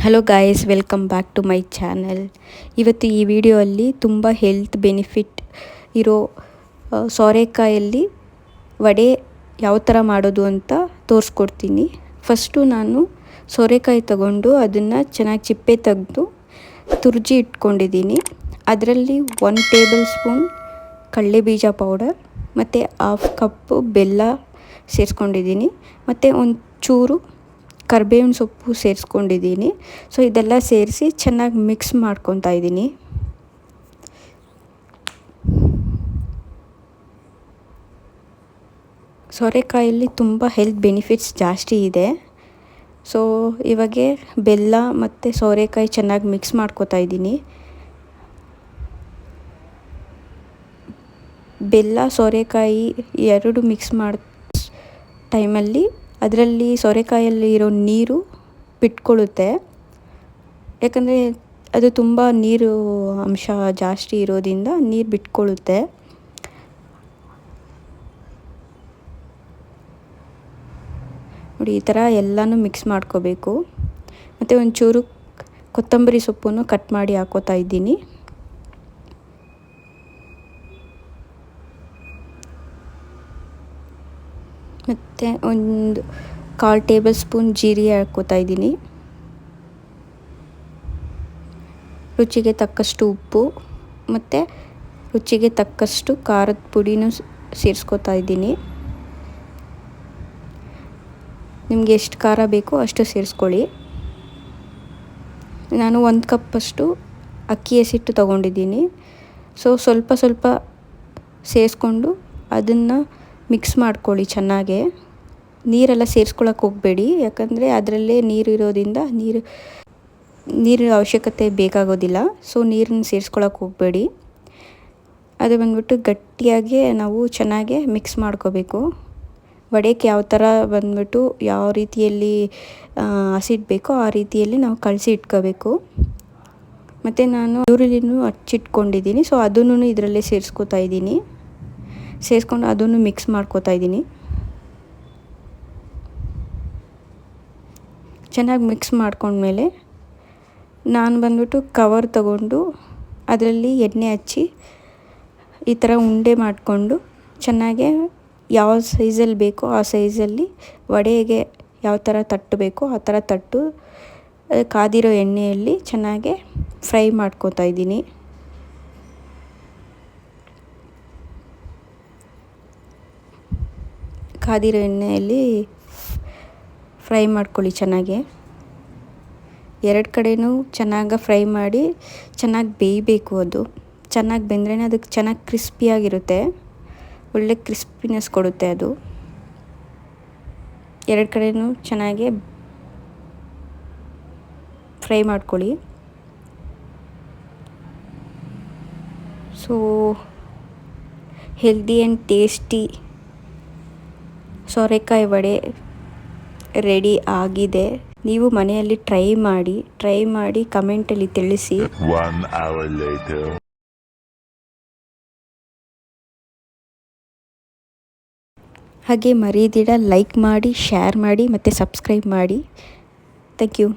Hello guys, welcome back to my channel. ಇವತ್ತು ಈ ವಿಡಿಯೋಲ್ಲಿ ತುಂಬ ಹೆಲ್ತ್ ಬೆನಿಫಿಟ್ ಇರೋ ಸೋರೆಕಾಯಲ್ಲಿ ವಡೆ ಯಾವ ಥರ ಮಾಡೋದು ಅಂತ ತೋರಿಸ್ಕೊಡ್ತೀನಿ. ಫಸ್ಟು ನಾನು ಸೋರೆಕಾಯಿ ತಗೊಂಡು ಅದನ್ನು ಚೆನ್ನಾಗಿ ಚಿಪ್ಪೆ ತೆಗೆದು ತುರ್ಜಿ ಇಟ್ಕೊಂಡಿದ್ದೀನಿ. ಅದರಲ್ಲಿ 1 ಟೇಬಲ್ ಸ್ಪೂನ್ ಕಡಲೆಬೀಜ ಪೌಡರ್ ಮತ್ತು 1/2 ಕಪ್ಪು ಬೆಲ್ಲ ಸೇರಿಸ್ಕೊಂಡಿದ್ದೀನಿ. ಮತ್ತು ಒಂಚೂರು ಕರಿಬೇವಿನ ಸೊಪ್ಪು ಸೇರಿಸ್ಕೊಂಡಿದ್ದೀನಿ. ಸೊ ಇದೆಲ್ಲ ಸೇರಿಸಿ ಚೆನ್ನಾಗಿ ಮಿಕ್ಸ್ ಮಾಡ್ಕೊತಾ ಇದ್ದೀನಿ. ಸೋರೆಕಾಯಲ್ಲಿ ತುಂಬ ಹೆಲ್ತ್ ಬೆನಿಫಿಟ್ಸ್ ಜಾಸ್ತಿ ಇದೆ. ಸೊ ಇವಾಗ ಬೆಲ್ಲ ಮತ್ತು ಸೋರೆಕಾಯಿ ಚೆನ್ನಾಗಿ ಮಿಕ್ಸ್ ಮಾಡ್ಕೊತಾ ಇದ್ದೀನಿ. ಬೆಲ್ಲ ಸೋರೆಕಾಯಿ ಎರಡು ಮಿಕ್ಸ್ ಮಾಡೋ ಟೈಮಲ್ಲಿ ಅದರಲ್ಲಿ ಸೋರೆಕಾಯಲ್ಲಿ ಇರೋ ನೀರು ಬಿಟ್ಕೊಳ್ಳುತ್ತೆ. ಯಾಕಂದರೆ ಅದು ತುಂಬ ನೀರು ಅಂಶ ಜಾಸ್ತಿ ಇರೋದ್ರಿಂದ ನೀರು ಬಿಟ್ಕೊಳ್ಳುತ್ತೆ. ನೋಡಿ, ಈ ಥರ ಎಲ್ಲನೂ ಮಿಕ್ಸ್ ಮಾಡ್ಕೋಬೇಕು. ಮತ್ತು ಒಂಚೂರು ಕೊತ್ತಂಬರಿ ಸೊಪ್ಪನ್ನು ಕಟ್ ಮಾಡಿ ಹಾಕೋತಾ ಇದ್ದೀನಿ. ಮತ್ತು ಒಂದು 1/4 ಟೇಬಲ್ ಸ್ಪೂನ್ ಜೀರಿಗೆ ಹಾಕ್ಕೋತಾ ಇದ್ದೀನಿ. ರುಚಿಗೆ ತಕ್ಕಷ್ಟು ಉಪ್ಪು ಮತ್ತು ರುಚಿಗೆ ತಕ್ಕಷ್ಟು ಖಾರದ ಪುಡಿನೂ ಸೇರಿಸ್ಕೋತಾ ಇದ್ದೀನಿ. ನಿಮಗೆ ಎಷ್ಟು ಖಾರ ಬೇಕೋ ಅಷ್ಟು ಸೇರಿಸ್ಕೊಳ್ಳಿ. ನಾನು 1 ಕಪ್ಪಷ್ಟು ಅಕ್ಕಿ ಹಸಿಟ್ಟು ತೊಗೊಂಡಿದ್ದೀನಿ. ಸೊ ಸ್ವಲ್ಪ ಸ್ವಲ್ಪ ಸೇರಿಸ್ಕೊಂಡು ಅದನ್ನು ಮಿಕ್ಸ್ ಮಾಡ್ಕೊಳ್ಳಿ ಚೆನ್ನಾಗೆ. ನೀರೆಲ್ಲ ಸೇರಿಸ್ಕೊಳ್ಳೋಕೆ ಹೋಗಬೇಡಿ, ಯಾಕಂದರೆ ಅದರಲ್ಲೇ ನೀರು ಇರೋದ್ರಿಂದ ನೀರು ಅವಶ್ಯಕತೆ ಬೇಕಾಗೋದಿಲ್ಲ. ಸೊ ನೀರನ್ನು ಸೇರಿಸ್ಕೊಳ್ಳೋಕೆ ಹೋಗಬೇಡಿ. ಅದು ಬಂದ್ಬಿಟ್ಟು ಗಟ್ಟಿಯಾಗಿ ನಾವು ಚೆನ್ನಾಗೆ ಮಿಕ್ಸ್ ಮಾಡ್ಕೋಬೇಕು. ವಡೆಗೆ ಯಾವ ಥರ ಬಂದ್ಬಿಟ್ಟು ಯಾವ ರೀತಿಯಲ್ಲಿ ಹಸಿಟ್ಟು ಬೇಕೋ ಆ ರೀತಿಯಲ್ಲಿ ನಾವು ಕಲಸಿ ಇಟ್ಕೋಬೇಕು. ಮತ್ತು ನಾನು ಈರುಳ್ಳಿನೂ ಹಚ್ಚಿಟ್ಕೊಂಡಿದ್ದೀನಿ. ಸೊ ಅದನ್ನು ಇದರಲ್ಲೇ ಸೇರಿಸ್ಕೋತಾ ಇದ್ದೀನಿ. ಸೇರಿಸ್ಕೊಂಡು ಅದನ್ನು ಮಿಕ್ಸ್ ಮಾಡ್ಕೋತಾ ಇದ್ದೀನಿ. ಚೆನ್ನಾಗಿ ಮಿಕ್ಸ್ ಮಾಡ್ಕೊಂಡ್ಮೇಲೆ ನಾನು ಬಂದ್ಬಿಟ್ಟು ಕವರ್ ತಗೊಂಡು ಅದರಲ್ಲಿ ಎಣ್ಣೆ ಹಚ್ಚಿ ಈ ಥರ ಉಂಡೆ ಮಾಡಿಕೊಂಡು ಚೆನ್ನಾಗೆ ಯಾವ ಸೈಜಲ್ಲಿ ಬೇಕೋ ಆ ಸೈಜಲ್ಲಿ ವಡೆಗೆ ಯಾವ ಥರ ತಟ್ಟು ಬೇಕೋ ಆ ಥರ ತಟ್ಟು ಕಾದಿರೋ ಎಣ್ಣೆಯಲ್ಲಿ ಚೆನ್ನಾಗೆ ಫ್ರೈ ಮಾಡ್ಕೋತಾ ಇದ್ದೀನಿ. ಕಾದಿರೋ ಎಣ್ಣೆಯಲ್ಲಿ ಫ್ರೈ ಮಾಡ್ಕೊಳ್ಳಿ ಚೆನ್ನಾಗೆ. 2 ಕಡೆಯೂ ಚೆನ್ನಾಗಿ ಫ್ರೈ ಮಾಡಿ ಚೆನ್ನಾಗಿ ಬೇಯಬೇಕು. ಅದು ಚೆನ್ನಾಗಿ ಬೆಂದ್ರೇ ಅದಕ್ಕೆ ಚೆನ್ನಾಗಿ ಕ್ರಿಸ್ಪಿಯಾಗಿರುತ್ತೆ, ಒಳ್ಳೆ ಕ್ರಿಸ್ಪಿನೆಸ್ ಕೊಡುತ್ತೆ ಅದು. 2 ಕಡೆಯೂ ಚೆನ್ನಾಗಿ ಫ್ರೈ ಮಾಡ್ಕೊಳ್ಳಿ. ಸೊ ಹೆಲ್ದಿ ಆ್ಯಂಡ್ ಟೇಸ್ಟಿ ಸೋರೆಕಾಯಿ ವಡೆ ರೆಡಿ ಆಗಿದೆ. ನೀವು ಮನೆಯಲ್ಲಿ ಟ್ರೈ ಮಾಡಿ ಕಮೆಂಟಲ್ಲಿ ತಿಳಿಸಿ. 1 hour later. ಹಾಗೆ ಮರೀದಿರ ಲೈಕ್ ಮಾಡಿ, ಶೇರ್ ಮಾಡಿ ಮತ್ತು ಸಬ್ಸ್ಕ್ರೈಬ್ ಮಾಡಿ. Thank you.